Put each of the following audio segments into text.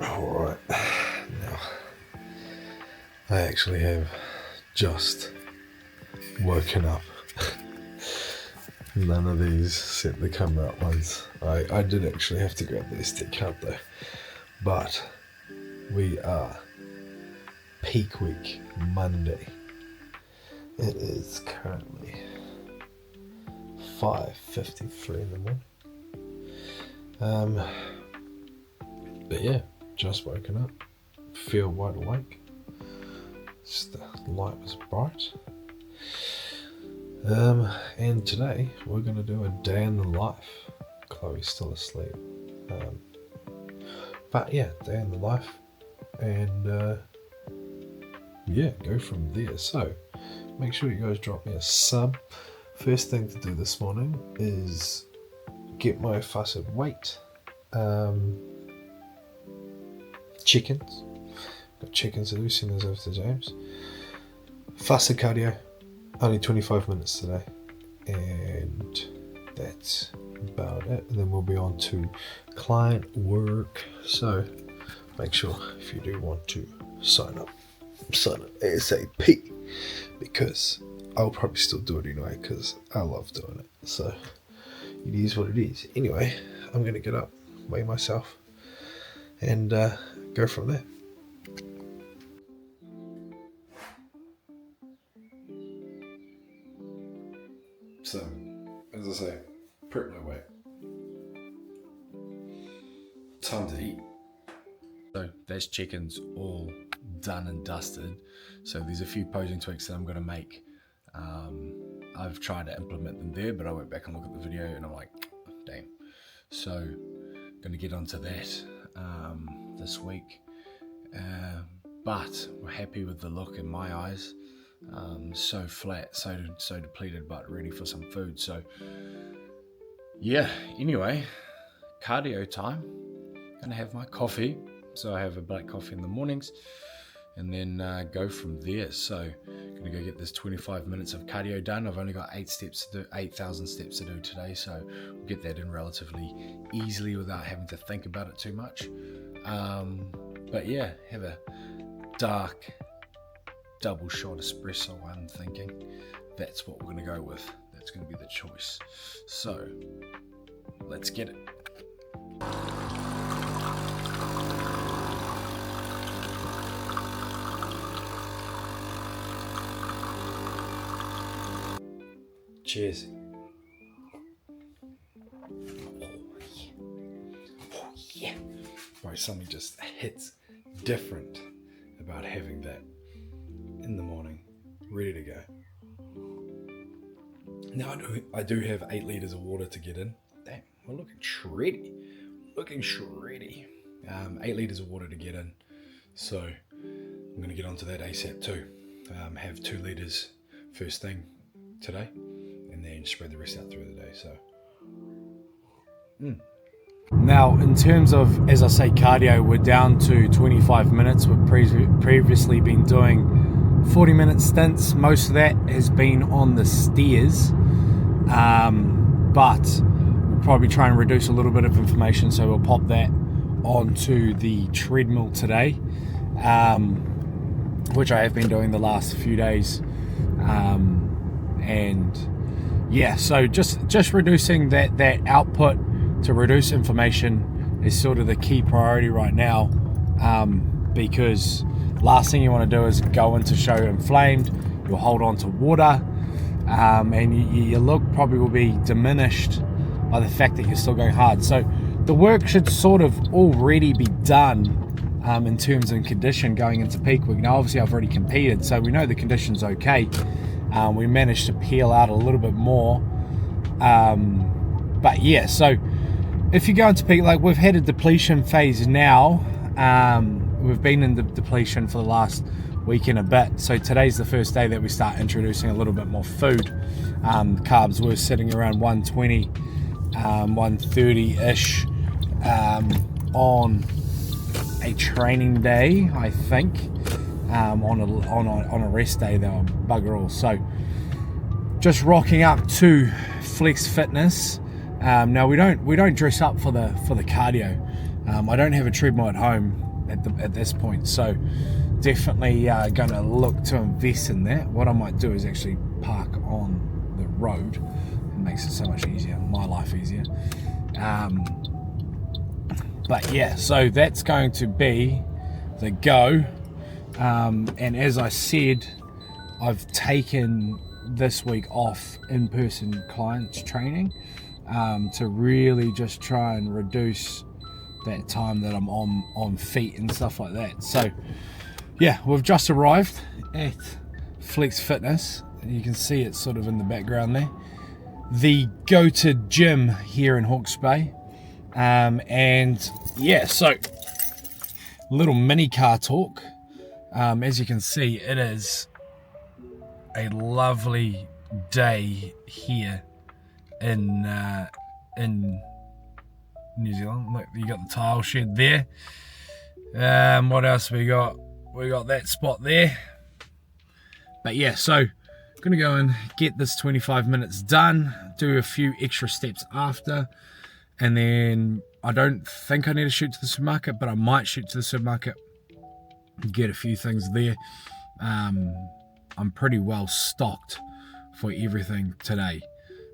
Alright, now I actually have just woken up. None of these set the camera up ones. I did actually have to grab the SD card though. But we are peak week Monday. It is currently 5:53 in the morning. But yeah, just woken up. Feel wide awake. Just the light was bright. And today we're going to do a day in the life. Chloe's still asleep. But yeah, day in the life. And yeah, go from there. So make sure you guys drop me a sub. First thing to do this morning is get my fussed weight. Chickens. Got chickens to do, send those over to James. Fussed cardio. Only 25 minutes today, and that's about it. And then we'll be on to client work. So make sure if you do want to sign up ASAP, because I'll probably still do it anyway because I love doing it. So it is what it is. Anyway, I'm gonna get up, weigh myself, and go from there. So, as I say, prep my weight. Time to eat. So that's chickens all done and dusted. So there's a few posing tweaks that I'm going to make. I've tried to implement them there, but I went back and looked at the video and I'm like, damn. So going to get onto that this week. But we're happy with the look in my eyes. So flat, so depleted, but ready for some food. So yeah, anyway, cardio time. Gonna have my coffee. So I have a black coffee in the mornings and then go from there. So gonna go get this 25 minutes of cardio done. I've only got 8,000 steps to do today, so we'll get that in relatively easily without having to think about it too much. But yeah, have a dark double shot espresso. I'm thinking that's what we're going to go with. That's going to be the choice. So let's get it. Cheers. Oh yeah. Right, something just hits different about having that in the morning, ready to go. Now I do have 8 litres of water to get in. Damn, we're looking shreddy. 8 litres of water to get in. So I'm going to get onto that ASAP too. Have 2 litres first thing today, and then spread the rest out through the day. So. Now, in terms of, as I say, cardio, we're down to 25 minutes. We've previously been doing 40-minute stints. Most of that has been on the stairs, but we'll probably try and reduce a little bit of information, so we'll pop that onto the treadmill today, which I have been doing the last few days, and yeah, so just reducing that output to reduce inflammation is sort of the key priority right now, because last thing you want to do is go into show inflamed. You'll hold on to water, and your look probably will be diminished by the fact that you're still going hard. So the work should sort of already be done in terms of condition going into peak week. Now obviously I've already competed, so we know the condition's okay. We managed to peel out a little bit more, but yeah, so if you go into peak, like we've had a depletion phase now. We've been in the depletion for the last week and a bit, so today's the first day that we start introducing a little bit more food. Carbs were sitting around 120, 130-ish on a training day, I think. On a rest day they were bugger all. So just rocking up to Flex Fitness. Now we don't dress up for the cardio. I don't have a treadmill at home, at this point. So definitely going to look to invest in that. What I might do is actually park on the road. It makes it so much easier, my life easier. But yeah, so that's going to be the go. And as I said, I've taken this week off in-person clients training to really just try and reduce that time that I'm on feet and stuff like that. So yeah, we've just arrived at Flex Fitness. You can see it sort of in the background there. The go-to gym here in Hawke's Bay. And yeah, so little mini car talk. As you can see, it is a lovely day here in New Zealand. Look, you got the tile shed there. What else we got? We got that spot there. But yeah, so gonna go and get this 25 minutes done, do a few extra steps after, and then I don't think I need to shoot to the supermarket, but I might shoot to the supermarket, get a few things there. I'm pretty well stocked for everything today.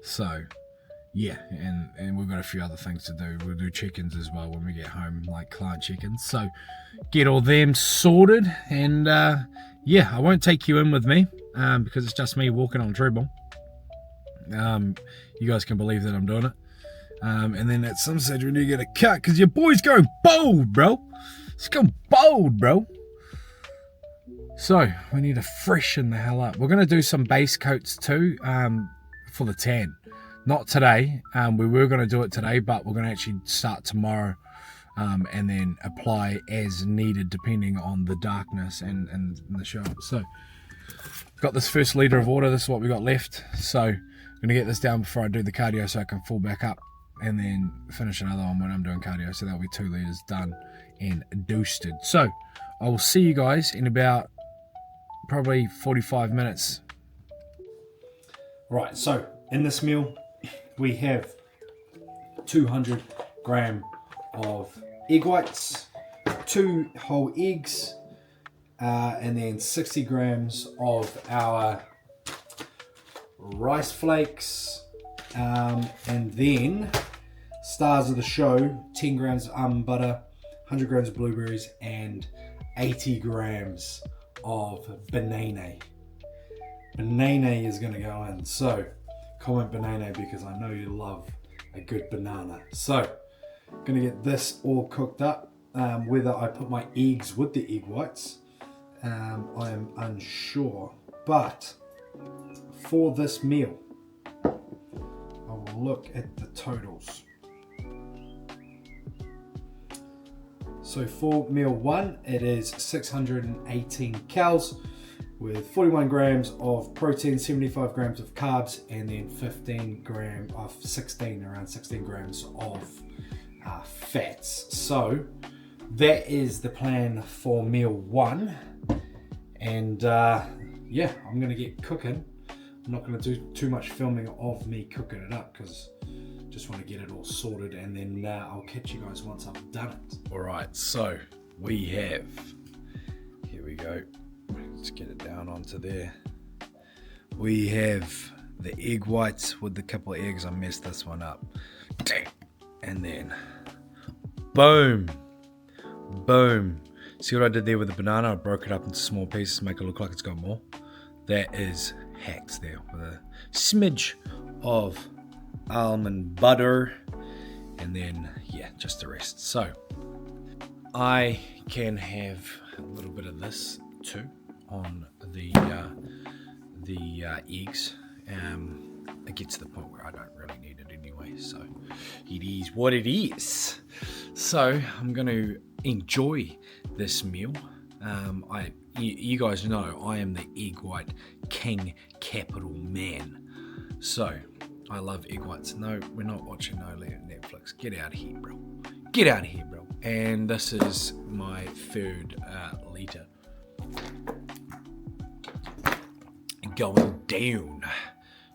So yeah, and we've got a few other things to do. We'll do check-ins as well when we get home, like client check-ins. So get all them sorted, and yeah, I won't take you in with me because it's just me walking on treadmill. You guys can believe that I'm doing it. And then at some stage we need to get a cut because your boy's going bold, bro. It's going bold, bro. So we need to freshen the hell up. We're going to do some base coats too for the tan. Not today. We were going to do it today, but we're going to actually start tomorrow and then apply as needed depending on the darkness and the show. So got this first litre of water. This is what we got left. So I'm going to get this down before I do the cardio so I can fall back up and then finish another one when I'm doing cardio. So that'll be 2 litres done and doosted. So I will see you guys in about probably 45 minutes. Right, so in this meal we have 200 gram of egg whites, 2 whole eggs, and then 60 grams of our rice flakes, and then stars of the show, 10 grams of almond butter, 100 grams of blueberries, and 80 grams of banana. Banana is going to go in. So comment banana because I know you love a good banana. So going to get this all cooked up. Whether I put my eggs with the egg whites, I am unsure. But for this meal, I will look at the totals. So for meal 1, it is 618 calories with 41 grams of protein, 75 grams of carbs, and then around 16 grams of fats. So that is the plan for meal 1. And yeah, I'm going to get cooking. I'm not going to do too much filming of me cooking it up because just want to get it all sorted, and then I'll catch you guys once I've done it. All right, so we have, here we go. Let's get it down onto there. We have the egg whites with the couple of eggs. I messed this one up. And then, boom, boom. See what I did there with the banana? I broke it up into small pieces to make it look like it's got more. That is hacked there with a smidge of almond butter, and then yeah, just the rest. So I can have a little bit of this too on the eggs. It gets to the point where I don't really need it anyway, so it is what it is. So I'm going to enjoy this meal. You guys know I am the egg white king, capital man. So I love egg whites. No, we're not watching no Netflix. Get out of here, bro. Get out of here, bro. And this is my third litre going down.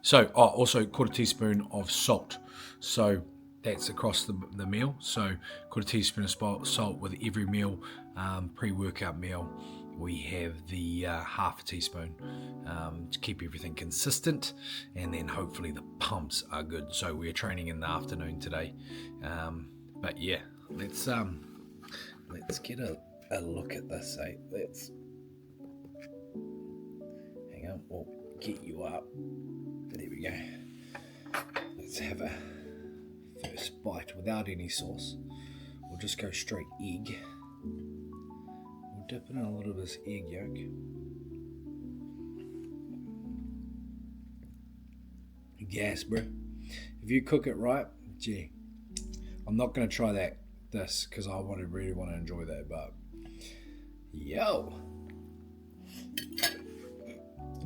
So, also 1/4 teaspoon of salt. So that's across the meal. So put a teaspoon of salt with every meal. Pre-workout meal, we have the half a teaspoon to keep everything consistent, and then hopefully the pumps are good. So we're training in the afternoon today, but yeah, let's get a look at this. Let's hang on, we'll get you up. There we go. Let's have a first bite without any sauce. We'll just go straight egg. We'll dip in a little of this egg yolk. Gas, bro. If you cook it right, gee, I'm not gonna try this because I really want to enjoy that, but yo,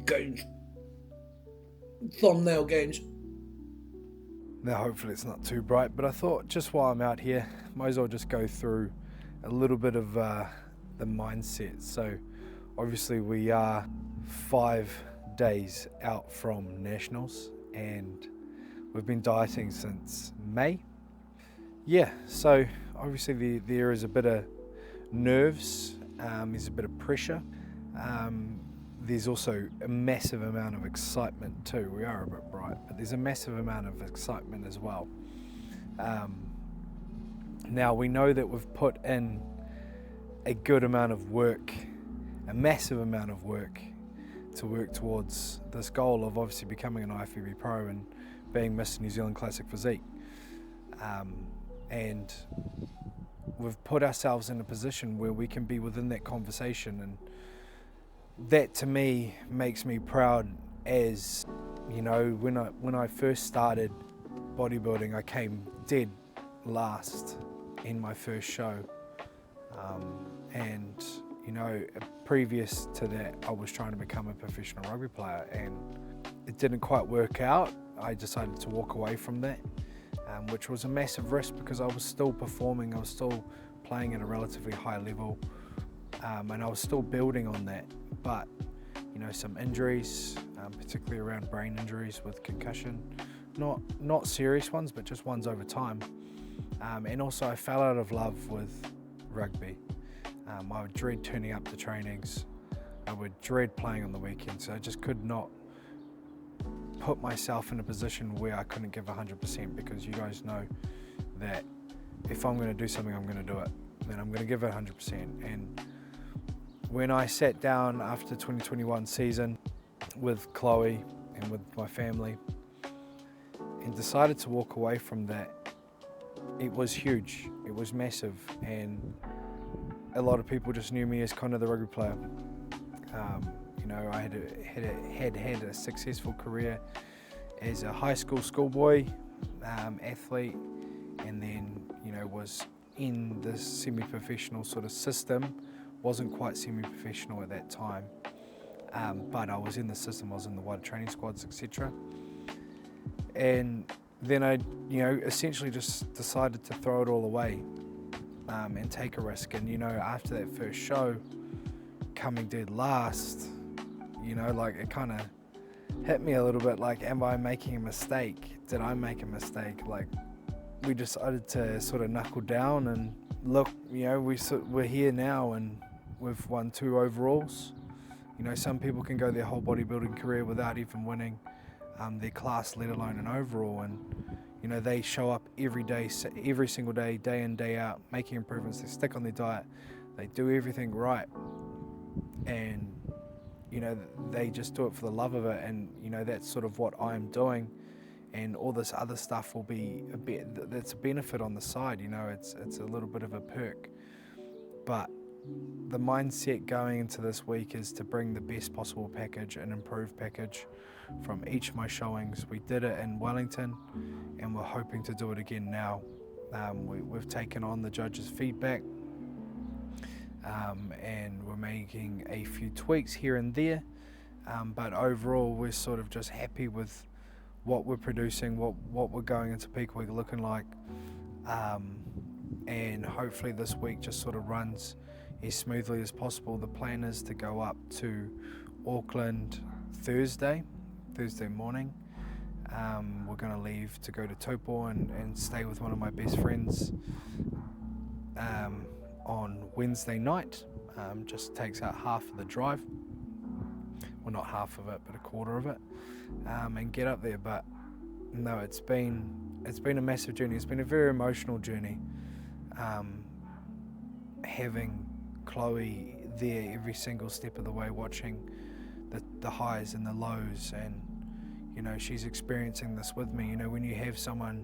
games, thumbnail games. Now hopefully it's not too bright, but I thought just while I'm out here, might as well just go through a little bit of the mindset. So obviously we are 5 days out from Nationals, and we've been dieting since May. Yeah, so obviously there is a bit of nerves, there's a bit of pressure, there's also a massive amount of excitement too. We are a bit bright, but there's a massive amount of excitement as well. Now we know that we've put in a good amount of work, a massive amount of work, to work towards this goal of obviously becoming an IFBB Pro and being Mr. New Zealand Classic Physique. And we've put ourselves in a position where we can be within that conversation, and that to me makes me proud. As you know, when I first started bodybuilding, I came dead last in my first show, and you know, previous to that I was trying to become a professional rugby player, and it didn't quite work out. I decided to walk away from that, which was a massive risk because I was still performing, I was still playing at a relatively high level, and I was still building on that. But you know, some injuries, particularly around brain injuries with concussion, not serious ones, but just ones over time, and also I fell out of love with rugby. I would dread turning up to trainings, I would dread playing on the weekends, so I just could not put myself in a position where I couldn't give 100%, because you guys know that if I'm going to do something, I'm going to do it, and I'm going to give it 100%. And when I sat down after 2021 season with Chloe and with my family and decided to walk away from that, it was huge, it was massive, and a lot of people just knew me as Connor the rugby player. You know, I had a successful career as a high schoolboy athlete, and then, you know, was in the semi-professional sort of system. Wasn't quite semi-professional at that time, but I was in the system. I was in the wider training squads, etc. And then I, you know, essentially just decided to throw it all away and take a risk. And you know, after that first show, coming dead last, you know, like it kind of hit me a little bit, like, am I making a mistake? Did I make a mistake? Like, we decided to sort of knuckle down and look, you know, we're here now and we've won 2 overalls. You know, some people can go their whole bodybuilding career without even winning their class, let alone an overall. And you know, they show up every day, every single day, day in, day out, making improvements. They stick on their diet, they do everything right, and you know, they just do it for the love of it. And you know, that's sort of what I'm doing, and all this other stuff will be a bit, that's a benefit on the side. You know, it's a little bit of a perk. But the mindset going into this week is to bring the best possible package, an improved package from each of my showings. We did it in Wellington, and we're hoping to do it again now. We've taken on the judges' feedback, and we're making a few tweaks here and there, but overall we're sort of just happy with what we're producing, what we're going into peak week looking like, and hopefully this week just sort of runs as smoothly as possible. The plan is to go up to Auckland Thursday morning, We're going to leave to go to Taupo and stay with one of my best friends on Wednesday night. Just takes out half of the drive. Well, not half of it, but a quarter of it, and get up there. But no, it's been a massive journey. It's been a very emotional journey. Having Chloe there every single step of the way, watching the highs and the lows, and you know, she's experiencing this with me. You know, when you have someone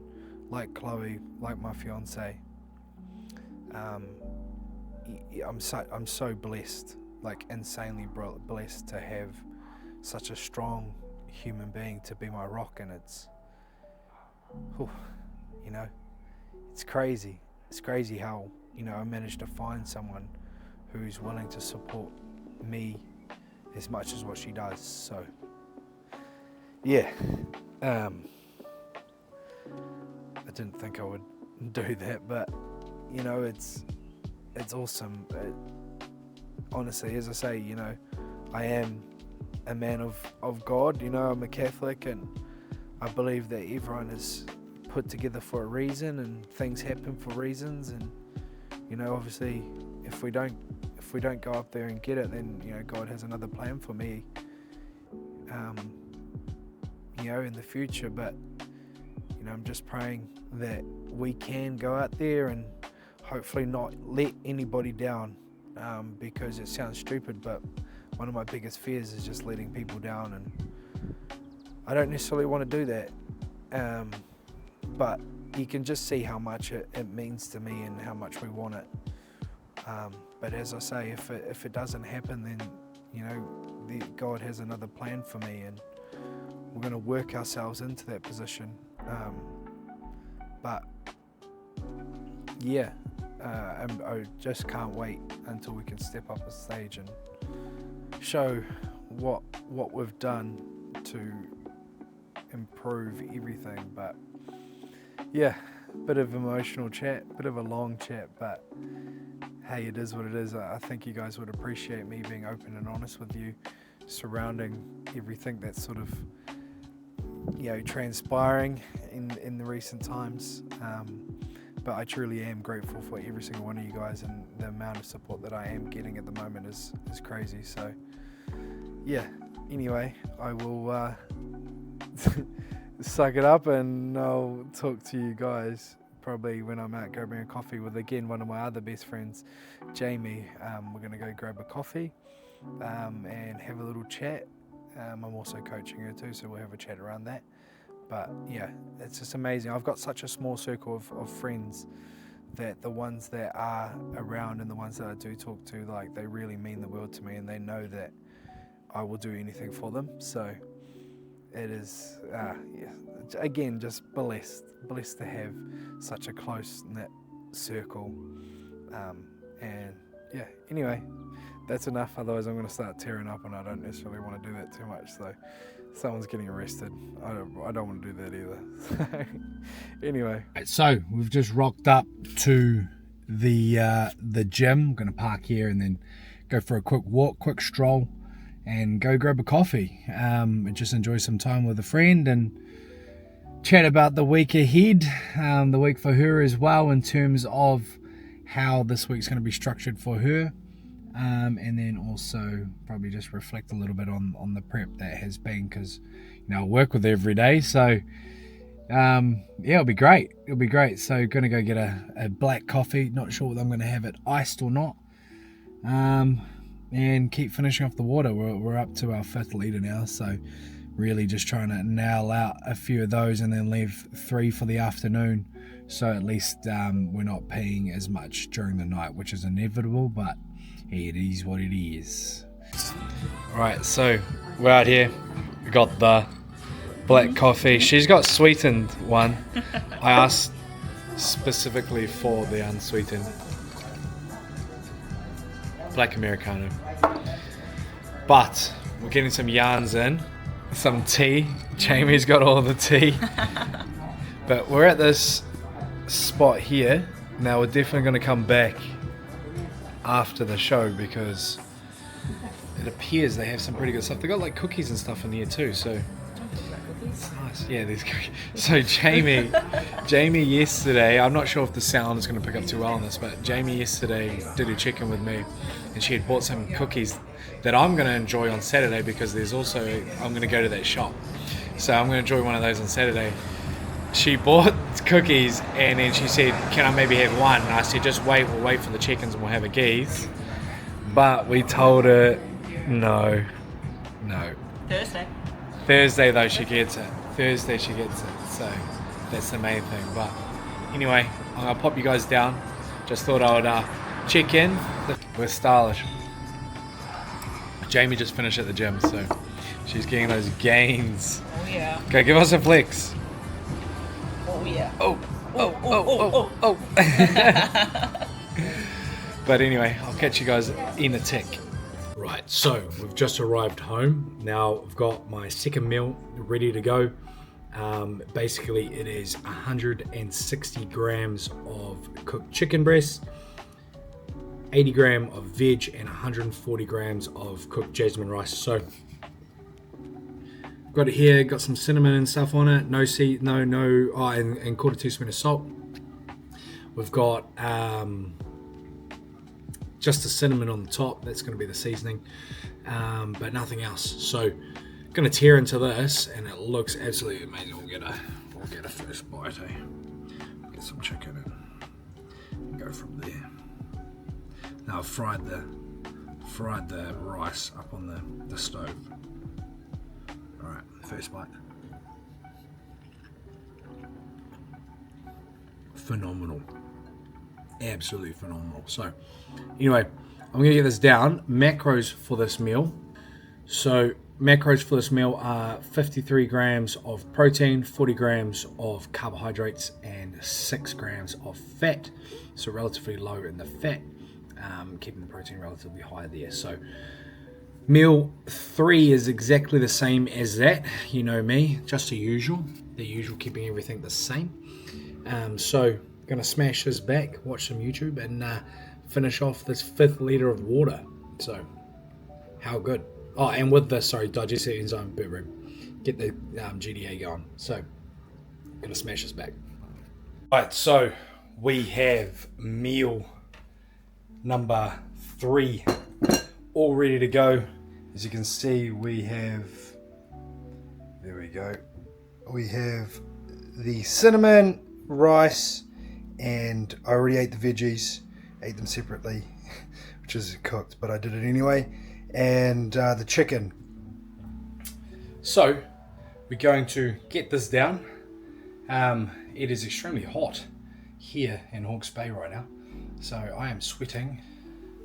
like Chloe, like my fiance, I'm so blessed, like insanely blessed to have such a strong human being to be my rock. And it's, you know, it's crazy. It's crazy how, you know, I managed to find someone who's willing to support me as much as what she does. So yeah, I didn't think I would do that, but you know, it's awesome. Honestly, as I say, you know, I am a man of God. You know, I'm a Catholic, and I believe that everyone is put together for a reason, and things happen for reasons. And you know, obviously, if we don't go up there and get it, then you know, God has another plan for me, you know, in the future. But you know, I'm just praying that we can go out there and hopefully not let anybody down, because it sounds stupid, but one of my biggest fears is just letting people down, and I don't necessarily want to do that, but you can just see how much it means to me and how much we want it. But as I say, if it doesn't happen, then you know, God has another plan for me, and we're going to work ourselves into that position. But yeah, I just can't wait until we can step up a stage and show what we've done to improve everything. But yeah, bit of emotional chat, bit of a long chat, but hey, it is what it is. I think you guys would appreciate me being open and honest with you surrounding everything that's sort of, you know, transpiring in the recent times. But I truly am grateful for every single one of you guys, and the amount of support that I am getting at the moment is crazy. So yeah, anyway, I will suck it up, and I'll talk to you guys probably when I'm out grabbing a coffee with, again, one of my other best friends, Jamie. We're going to go grab a coffee and have a little chat. I'm also coaching her too, so we'll have a chat around that. But yeah, it's just amazing. I've got such a small circle of friends that the ones that are around and the ones that I do talk to, like, they really mean the world to me, and they know that I will do anything for them. So it is, yeah, again, just blessed to have such a close-knit circle. And yeah, anyway, that's enough. Otherwise I'm going to start tearing up, and I don't necessarily want to do that too much. So someone's getting arrested. I don't want to do that either. Anyway, so we've just rocked up to the gym. I'm going to park here and then go for a quick walk, quick stroll, and go grab a coffee, and just enjoy some time with a friend and chat about the week ahead, the week for her as well, in terms of how this week's going to be structured for her, and then also probably just reflect a little bit on the prep that has been, because you know, I work with her every day. So yeah, it'll be great. So gonna go get a black coffee, not sure whether I'm gonna have it iced or not, and keep finishing off the water. We're up to our 5th litre now, so really just trying to nail out a few of those and then leave 3 for the afternoon, so at least we're not peeing as much during the night, which is inevitable, but it is what it is. Alright, so we're out here. We got the black coffee. She's got sweetened one. I asked specifically for the unsweetened black Americano. But we're getting some yarns in, some tea. Jamie's got all the tea. But we're at this spot here. Now we're definitely going to come back after the show, because it appears they have some pretty good stuff. They got like cookies and stuff in here too, so It's nice. Yeah, there's cookies. So Jamie yesterday, I'm not sure if the sound is going to pick up too well on this, but Jamie yesterday did a check-in with me, and she had bought some cookies that I'm going to enjoy on Saturday, because I'm going to go to that shop. So I'm going to enjoy one of those on Saturday. She bought cookies, and then she said, can I maybe have one? And I said, just wait, we'll wait for the chickens and we'll have a geese. But we told her, no. Thursday though she gets it. So that's the main thing. But anyway, I'm going to pop you guys down. Just thought I would check in. We're stylish. Jamie just finished at the gym, so she's getting those gains. Oh yeah. Okay, give us a flex. Oh yeah. Oh. But anyway, I'll catch you guys in a tick. Right, so we've just arrived home. Now I've got my second meal ready to go. Basically, it is 160 grams of cooked chicken breast, 80 gram of veg, and 140 grams of cooked jasmine rice. So got it here, got some cinnamon and stuff on it, and quarter teaspoon of salt. We've got just the cinnamon on the top, that's going to be the seasoning, but nothing else. So going to tear into this, and it looks absolutely amazing. We'll get a first bite, get some chicken and go from there. Now I've fried the rice up on the stove. Alright, first bite. Phenomenal. Absolutely phenomenal. So anyway, I'm going to get this down. Macros for this meal. So macros for this meal are 53 grams of protein, 40 grams of carbohydrates, and 6 grams of fat. So relatively low in the fat, keeping the protein relatively high there. So meal 3 is exactly the same as that. You know me, just the usual, keeping everything the same. So gonna smash this back, watch some YouTube, and finish off this 5th liter of water. So how good. Oh, and with this, digestive enzyme boot room, get the GDA going. So gonna smash this back. Right, so we have meal number 3 all ready to go. As you can see, we have the cinnamon, rice, and I already ate the veggies, ate them separately, which is cooked, but I did it anyway, and the chicken. So we're going to get this down. It is extremely hot here in Hawke's Bay right now, so I am sweating.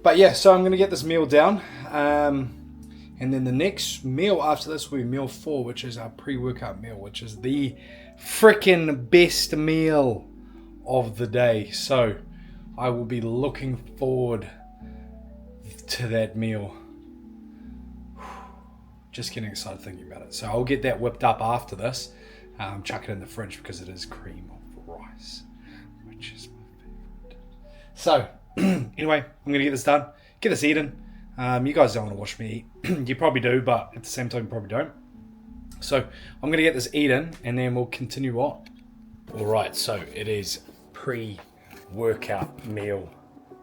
But yeah, so I'm going to get this meal down, and then the next meal after this will be meal 4, which is our pre-workout meal, which is the freaking best meal of the day. So I will be looking forward to that meal. Just getting excited thinking about it. So I'll get that whipped up after this, chuck it in the fridge because it is cream of rice, which is my favorite. So anyway, I'm gonna get this done, get this eaten. You guys don't want to watch me eat. You probably do, but at the same time you probably don't. So I'm gonna get this eaten, and then we'll continue on. All right, so it is pre-workout meal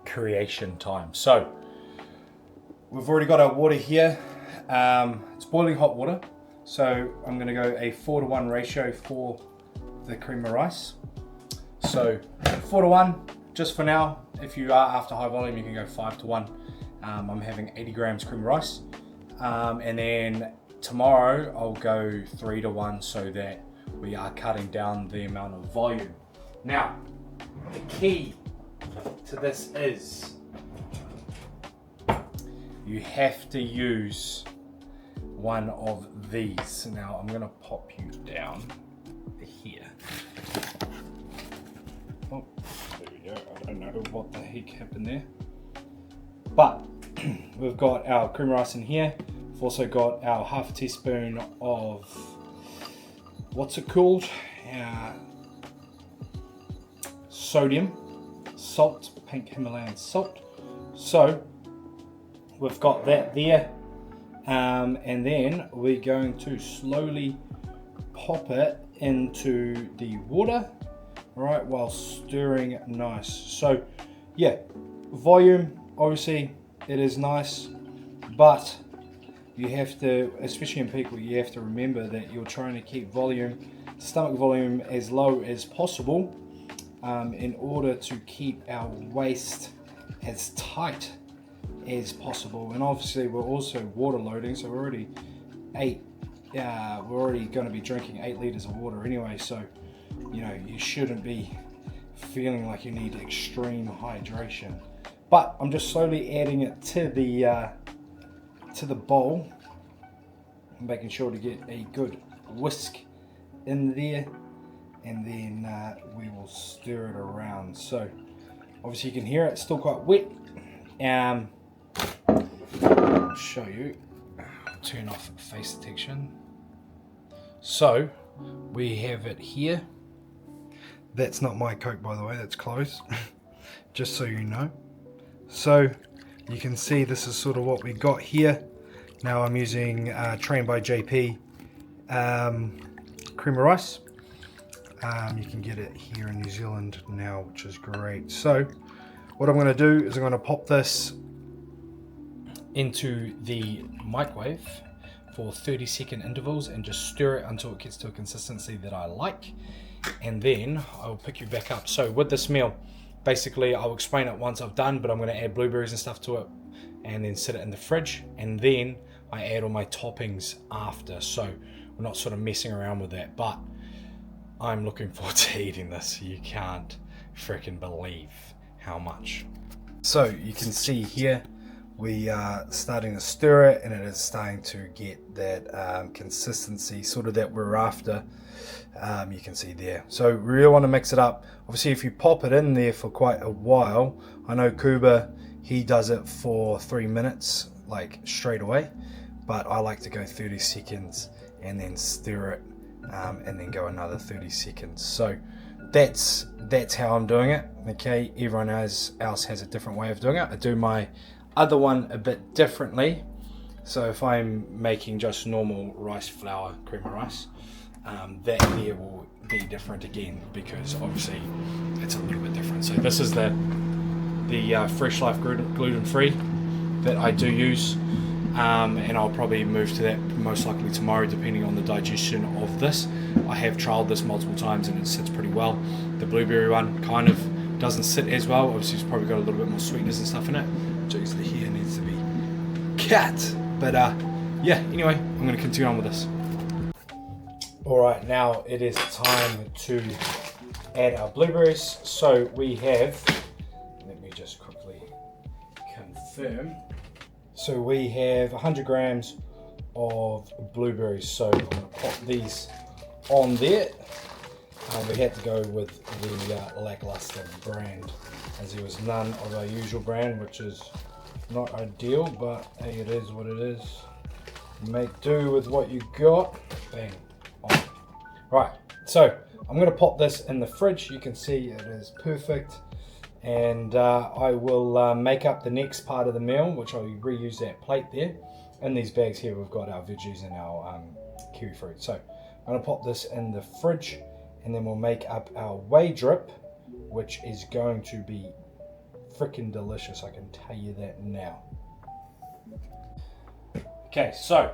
creation time. So we've already got our water here. It's boiling hot water, so I'm going to go a 4-to-1 ratio for the cream of rice. So 4-to-1 just for now. If you are after high volume, you can go 5-to-1. I'm having 80 grams cream of rice, and then tomorrow I'll go 3-to-1 so that we are cutting down the amount of volume. Now the key to this is you have to use one of these. Now I'm going to pop you down here. Oh, there we go. I don't know what the heck happened there. But we've got our cream rice in here. We've also got our half a teaspoon of, what's it called? Sodium, salt, pink Himalayan salt. So we've got that there, and then we're going to slowly pop it into the water, all right, while stirring nice. So yeah, volume, obviously it is nice, but you have to, especially in people, you have to remember that you're trying to keep volume, stomach volume, as low as possible in order to keep our waist as tight as possible. And obviously we're also water loading, so we're already going to be drinking 8 liters of water anyway, so you know, you shouldn't be feeling like you need extreme hydration. But I'm just slowly adding it to the bowl, making sure to get a good whisk in there, and then we will stir it around. So obviously you can hear it's still quite wet. I'll show you. Turn off face detection. So we have it here. That's not my Coke, by the way, that's closed. Just so you know. So you can see this is sort of what we got here. Now I'm using Trained by JP cream of rice. You can get it here in New Zealand now, which is great. So what I'm going to do is I'm going to pop this into the microwave for 30-second intervals and just stir it until it gets to a consistency that I like, and then I'll pick you back up. So with this meal, basically I'll explain it once I've done, but I'm going to add blueberries and stuff to it and then sit it in the fridge, and then I add all my toppings after, so we're not sort of messing around with that. But I'm looking forward to eating this. You can't freaking believe how much. So you can see here we are starting to stir it, and it is starting to get that consistency sort of that we're after. You can see there. So we really want to mix it up. Obviously if you pop it in there for quite a while, I know Kuba, he does it for 3 minutes like straight away, but I like to go 30 seconds and then stir it and then go another 30 seconds. So that's how I'm doing it. Okay, everyone else has a different way of doing it. I do my other one a bit differently. So if I'm making just normal rice flour cream of rice, that there will be different again, because obviously it's a little bit different. So this is the Fresh Life gluten free that I do use, and I'll probably move to that most likely tomorrow, depending on the digestion of this. I have trialed this multiple times and it sits pretty well. The blueberry one kind of doesn't sit as well. Obviously it's probably got a little bit more sweetness and stuff in it. Jeez, the hair needs to be cut. But yeah, anyway, I'm going to continue on with this. Alright, now it is time to add our blueberries. So we have, let me just quickly confirm. So we have 100 grams of blueberries. So I'm going to pop these on there. We had to go with the lackluster brand, as there was none of our usual brand, which is not ideal, but hey, it is what it is. Make do with what you got. Bang. On. Right, so I'm going to pop this in the fridge. You can see it is perfect, and I will make up the next part of the meal, which I'll reuse that plate there. In these bags here we've got our veggies and our kiwi fruit. So I'm going to pop this in the fridge, and then we'll make up our whey drip, which is going to be freaking delicious, I can tell you that now. Okay, so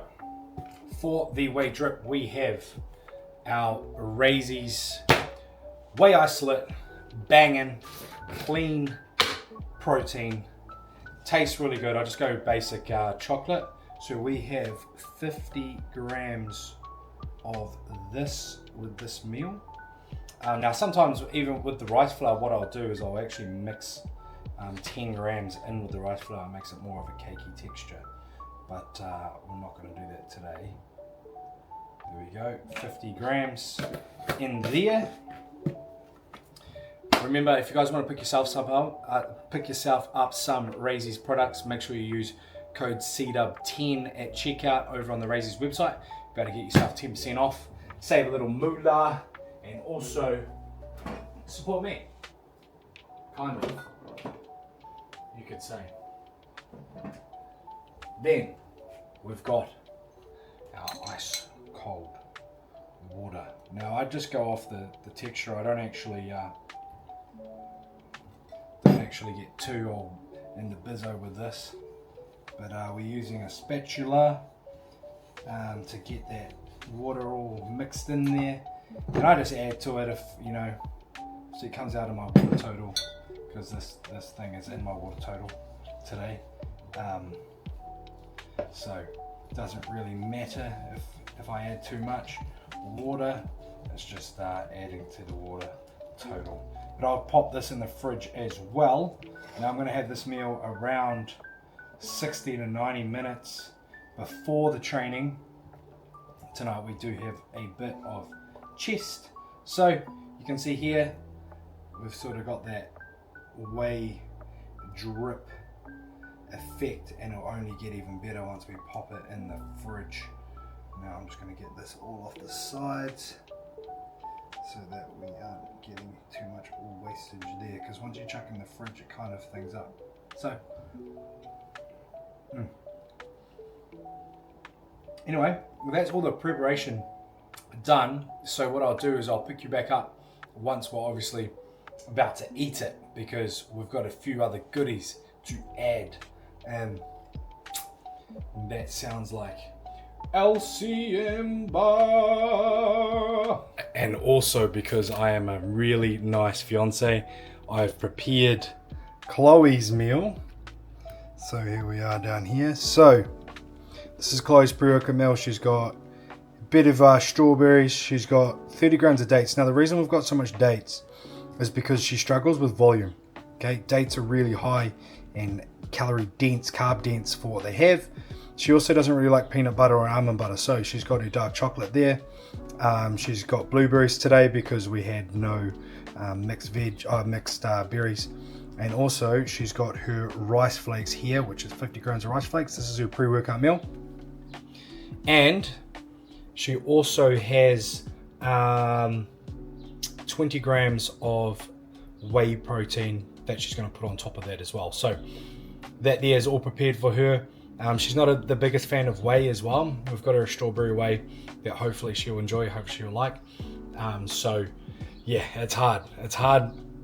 for the whey drip we have our Raiseys whey isolate, banging, clean protein, tastes really good. I just go basic chocolate. So we have 50 grams of this with this meal. Now sometimes even with the rice flour, what I'll do is I'll actually mix 10 grams in with the rice flour. It makes it more of a cakey texture, but we're not going to do that today. There we go, 50 grams in there. Remember, if you guys want to pick yourself up some Raiseys products, make sure you use code CDUB10 at checkout over on the Raiseys website. You better get yourself 10% off, save a little moolah, and also support me. Kind of, you could say. Then we've got our ice cold water. Now I just go off the texture. I don't actually get too all in the bizzo with this. But we're using a spatula to get that water all mixed in there. And I just add to it if, you know, so it comes out of my water total, because this thing is in my water total today. So it doesn't really matter if I add too much water, it's just adding to the water total. But I'll pop this in the fridge as well. Now I'm going to have this meal around 60 to 90 minutes before the training. Tonight we do have a bit of chest. So you can see here, we've sort of got that whey drip effect, and it'll only get even better once we pop it in the fridge. Now I'm just going to get this all off the sides so that we aren't getting too much wastage there, because once you chuck in the fridge it kind of things up. So anyway, well, that's all the preparation done. So what I'll do is I'll pick you back up once we're obviously about to eat it, because we've got a few other goodies to add, and that sounds like LCM bar. And also, because I am a really nice fiance, I've prepared Chloe's meal. So here we are down here. So this is Chloe's pre-workout meal. She's got a bit of strawberries. She's got 30 grams of dates. Now the reason we've got so much dates is because she struggles with volume. Okay, dates are really high and calorie dense, carb dense for what they have. She also doesn't really like peanut butter or almond butter, so she's got her dark chocolate there. She's got blueberries today because we had no mixed berries. And also she's got her rice flakes here, which is 50 grams of rice flakes. This is her pre-workout meal. And she also has 20 grams of whey protein that she's going to put on top of that as well. So that there is all prepared for her. She's not the biggest fan of whey as well. We've got her a strawberry whey that hopefully she'll enjoy, hopefully she'll like. So yeah, it's hard,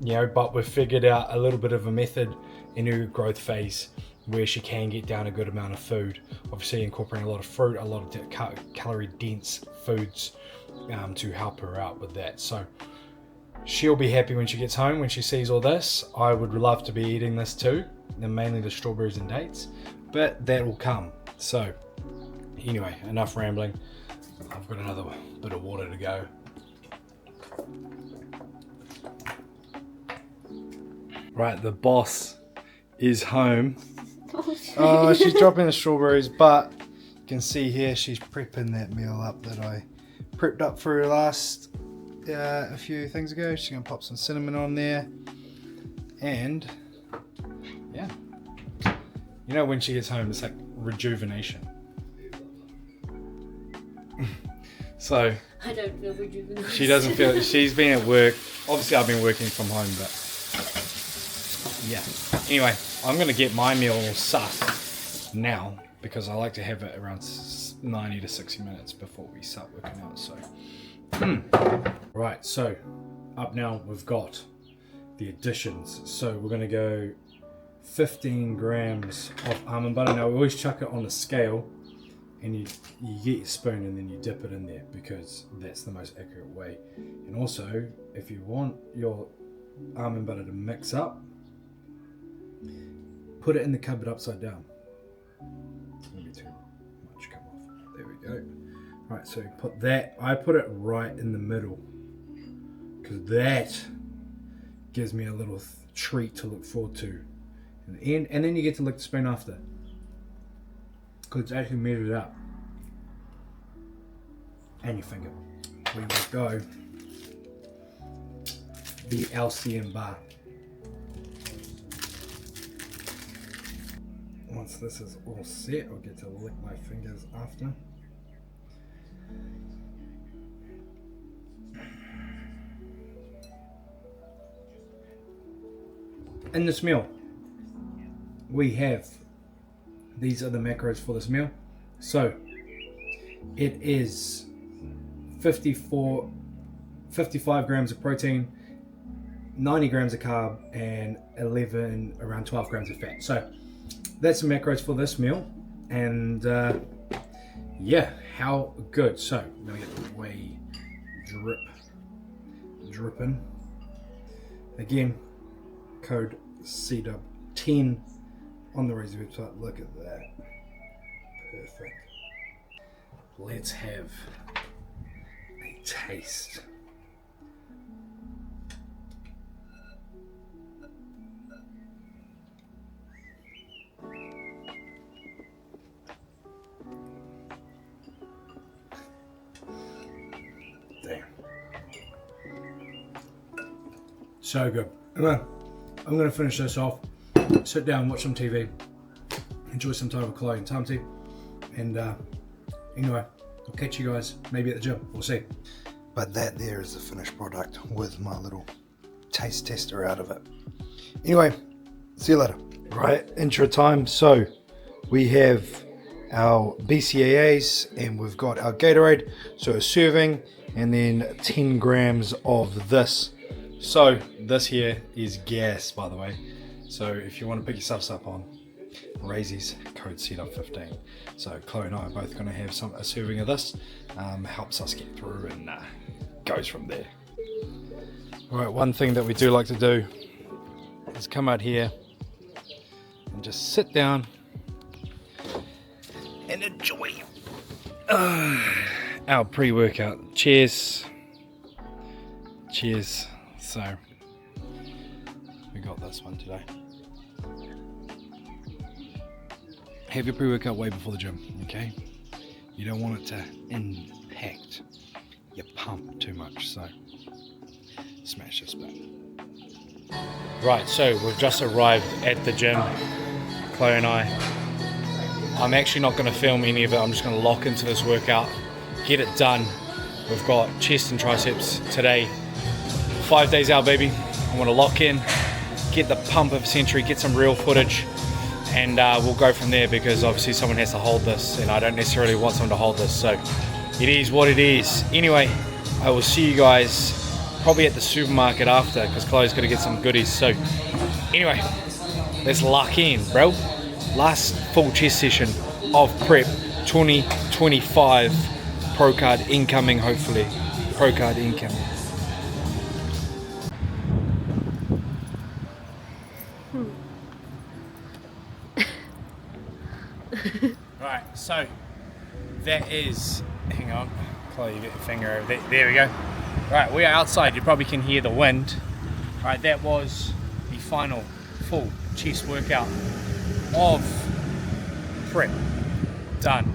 you know, but we've figured out a little bit of a method in her growth phase where she can get down a good amount of food, obviously incorporating a lot of fruit, a lot of calorie dense foods to help her out with that. So she'll be happy when she gets home, when she sees all this. I would love to be eating this too, and mainly the strawberries and dates, but that will come. So anyway, enough rambling. I've got another bit of water to go. Right, the boss is home. Oh, she's dropping the strawberries, but you can see here she's prepping that meal up that I prepped up for her last a few things ago. She's gonna pop some cinnamon on there, and yeah, you know, when she gets home it's like rejuvenation. So I don't feel rejuvenated. she doesn't feel, she's been at work, obviously I've been working from home, but yeah. Anyway, I'm gonna get my meal all sus now, because I like to have it around 90 to 60 minutes before we start working out. So right, so up now we've got the additions. So we're gonna go 15 grams of almond butter. Now we always chuck it on the scale, and you get your spoon and then you dip it in there, because that's the most accurate way. And also, if you want your almond butter to mix up, put it in the cupboard upside down. Maybe too much come off. There we go. Right, so put that, I put it right in the middle, because that gives me a little treat to look forward to in the end, and then you get to lick the spoon after, because it's actually measured up. And your finger. We will go the LCM bar. Once this is all set, I'll get to lick my fingers after. In this meal, we have, these are the macros for this meal. So it is 54 55 grams of protein, 90 grams of carb, and around 12 grams of fat. So that's the macros for this meal. And yeah, how good. So I'm gonna get the whey dripping. Again, code CDUB 10 on the Raiseys website. Look at that. Perfect. Let's have a taste. Damn. So good. I'm gonna finish this off, sit down, watch some TV, enjoy some time with Chloe and Tamti, and anyway, I'll catch you guys maybe at the gym. We'll see. But that there is the finished product with my little taste tester out of it. Anyway, see you later. Right, intro time. So we have our BCAAs and we've got our Gatorade, so a serving, and then 10 grams of this. So this here is gas, by the way. So if you want to pick yourselves up on Raiseys, code CDUB15. So Chloe and I are both going to have a serving of this. Helps us get through and goes from there. All right, one thing that we do like to do is come out here and just sit down and enjoy our pre-workout. Cheers. Cheers. So we got this one today. Have your pre-workout way before the gym, okay? You don't want it to impact your pump too much, so smash this back. Right, so we've just arrived at the gym, Chloe and I. I'm actually not going to film any of it. I'm just going to lock into this workout, get it done. We've got chest and triceps today. 5 days out, baby. I want to lock in, get the pump of the century, get some real footage, and we'll go from there, because obviously someone has to hold this and I don't necessarily want someone to hold this, so it is what it is. Anyway, I will see you guys probably at the supermarket after, because Chloe's got to get some goodies. So anyway, let's lock in, bro. Last full chest session of prep 2025. Pro card incoming, hopefully. Pro card incoming. Right, so that is, hang on, Chloe, you get your finger over there. There we go. Right, we are outside. You probably can hear the wind. Right, that was the final full chest workout of prep. Done.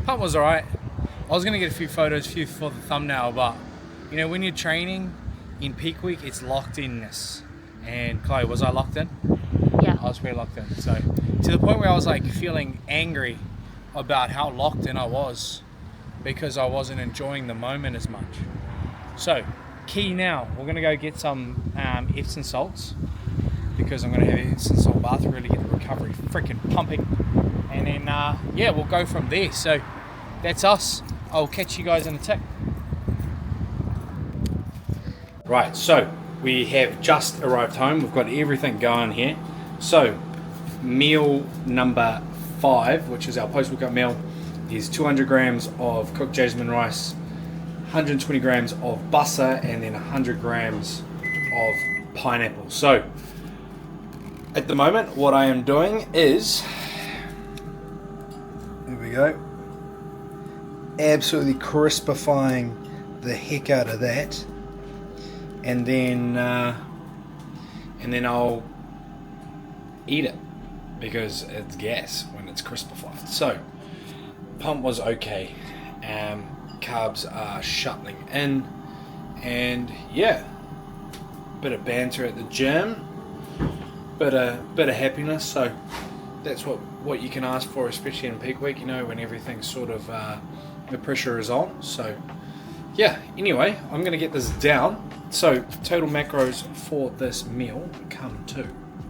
Pump was alright. I was gonna get a few photos for the thumbnail, but you know, when you're training in peak week, it's locked inness. And Chloe, was I locked in? Yeah. I was pretty locked in. So to the point where I was like feeling angry about how locked in I was, because I wasn't enjoying the moment as much. So key now, we're gonna go get some Epsom salts, because I'm gonna have an Epsom salt bath to really get the recovery freaking pumping, and then yeah, we'll go from there. So that's us. I'll catch you guys in a tick. Right, so we have just arrived home. We've got everything going here. So meal number 5, which is our post-workout meal, is 200 grams of cooked jasmine rice, 120 grams of butter, and then 100 grams of pineapple. So at the moment, what I am doing is, there we go, absolutely crispifying the heck out of that, and then I'll eat it, because it's gas when it's crispified. So pump was okay, carbs are shuttling in, and yeah, bit of banter at the gym, bit of happiness. So that's what you can ask for, especially in peak week, you know, when everything's sort of the pressure is on. So yeah, anyway, I'm gonna get this down. So total macros for this meal come to,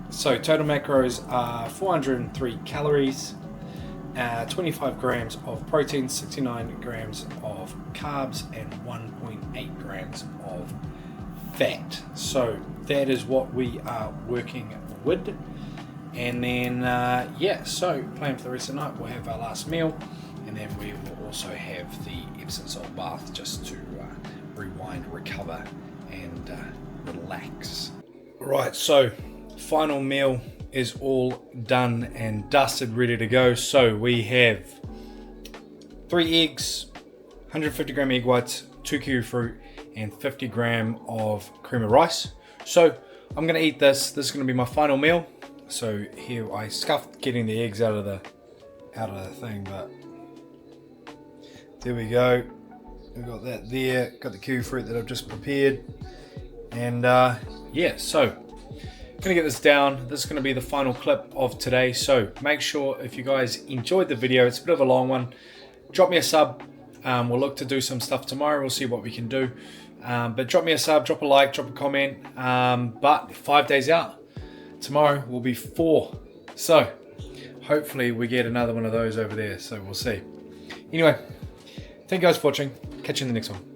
so total macros are 403 calories, 25 grams of protein, 69 grams of carbs, and 1.8 grams of fat. So that is what we are working with. And then yeah, so plan for the rest of the night, we'll have our last meal, and then we will also have the Epsom salt bath just to rewind, recover, and relax. Right, so final meal is all done and dusted, ready to go. So we have 3 eggs, 150 gram egg whites, 2 kiwi fruit, and 50 gram of cream of rice. So I'm gonna eat this. This is gonna be my final meal. So here I scuffed getting the eggs out of the thing, but there we go. We've got that there. Got the kiwi fruit that I've just prepared, and yeah. So gonna get this down. This is gonna be the final clip of today. So make sure if you guys enjoyed the video, it's a bit of a long one, drop me a sub. We'll look to do some stuff tomorrow. We'll see what we can do. But drop me a sub, drop a like, drop a comment. But 5 days out, tomorrow will be 4. So hopefully we get another one of those over there. So we'll see. Anyway, thank you guys for watching. Catch you in the next one.